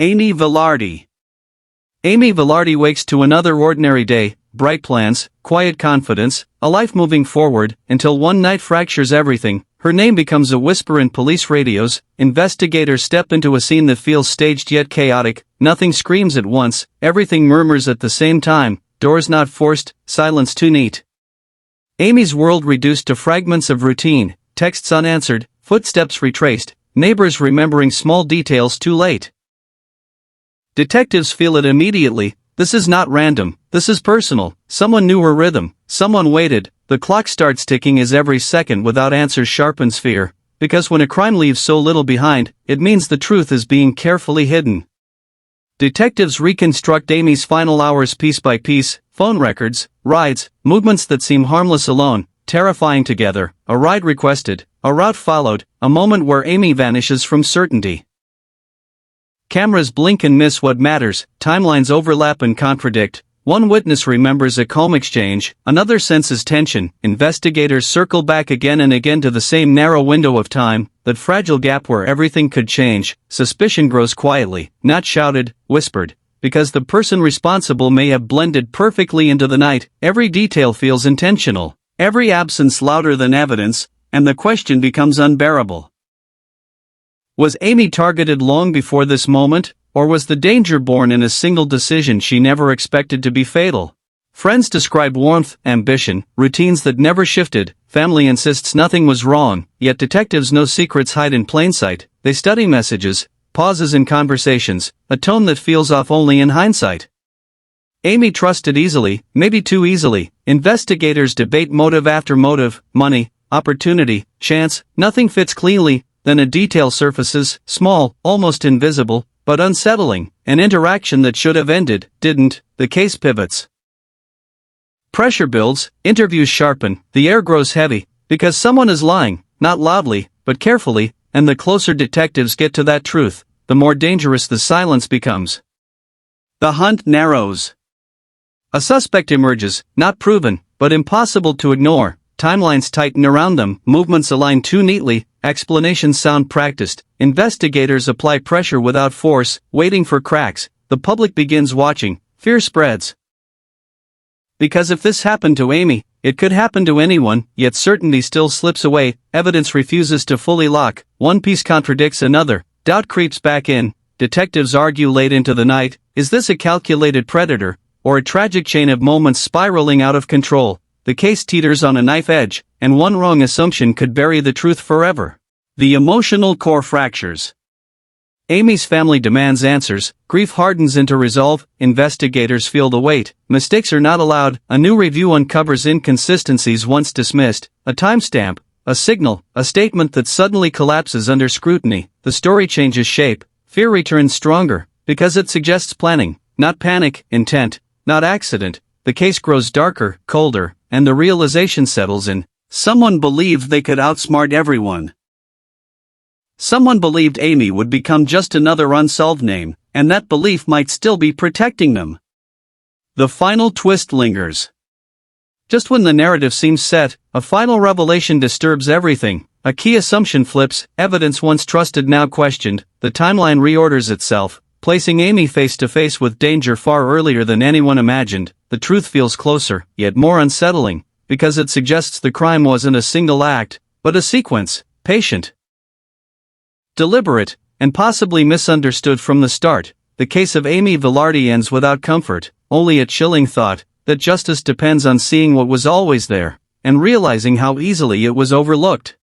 Amy Vilardi. Amy Vilardi wakes to another ordinary day, bright plans, quiet confidence, a life moving forward, until one night fractures everything. Her name becomes a whisper in police radios, investigators step into a scene that feels staged yet chaotic, nothing screams at once, everything murmurs at the same time, doors not forced, silence too neat. Amy's world reduced to fragments of routine, texts unanswered, footsteps retraced, neighbors remembering small details too late. Detectives feel it immediately. This is not random, this is personal. Someone knew her rhythm, someone waited. The clock starts ticking as every second without answers sharpens fear, because when a crime leaves so little behind, it means the truth is being carefully hidden. Detectives reconstruct Amy's final hours piece by piece, phone records, rides, movements that seem harmless alone, terrifying together, a ride requested, a route followed, a moment where Amy vanishes from certainty. Cameras blink and miss what matters, timelines overlap and contradict. One witness remembers a calm exchange, another senses tension. Investigators circle back again and again to the same narrow window of time, that fragile gap where everything could change. Suspicion grows quietly, not shouted, whispered, because the person responsible may have blended perfectly into the night. Every detail feels intentional, every absence louder than evidence, and the question becomes unbearable. Was Amy targeted long before this moment, or was the danger born in a single decision she never expected to be fatal? Friends describe warmth, ambition, routines that never shifted. Family insists nothing was wrong, yet detectives know secrets hide in plain sight. They study messages, pauses in conversations, a tone that feels off only in hindsight. Amy trusted easily, maybe too easily. Investigators debate motive after motive, money, opportunity, chance, nothing fits cleanly. Then a detail surfaces, small, almost invisible, but unsettling, an interaction that should have ended, didn't. The case pivots. Pressure builds, interviews sharpen, the air grows heavy, because someone is lying, not loudly, but carefully, and the closer detectives get to that truth, the more dangerous the silence becomes. The hunt narrows. A suspect emerges, not proven, but impossible to ignore. Timelines tighten around them, movements align too neatly, explanations sound practiced. Investigators apply pressure without force, waiting for cracks. The public begins watching, fear spreads. Because if this happened to Amy, it could happen to anyone, yet certainty still slips away, evidence refuses to fully lock, one piece contradicts another, doubt creeps back in, detectives argue late into the night, is this a calculated predator, or a tragic chain of moments spiraling out of control? The case teeters on a knife edge, and one wrong assumption could bury the truth forever. The emotional core fractures. Amy's family demands answers, grief hardens into resolve, investigators feel the weight, mistakes are not allowed, a new review uncovers inconsistencies once dismissed, a timestamp, a signal, a statement that suddenly collapses under scrutiny. The story changes shape, fear returns stronger, because it suggests planning, not panic, intent, not accident. The case grows darker, colder, and the realization settles in. Someone believed they could outsmart everyone. Someone believed Amy would become just another unsolved name, and that belief might still be protecting them. The final twist lingers. Just when the narrative seems set, a final revelation disturbs everything. A key assumption flips, evidence once trusted now questioned, the timeline reorders itself, placing Amy face to face with danger far earlier than anyone imagined. The truth feels closer, yet more unsettling, because it suggests the crime wasn't a single act, but a sequence, patient, deliberate, and possibly misunderstood from the start. The case of Amy Vilardi ends without comfort, only a chilling thought, that justice depends on seeing what was always there, and realizing how easily it was overlooked.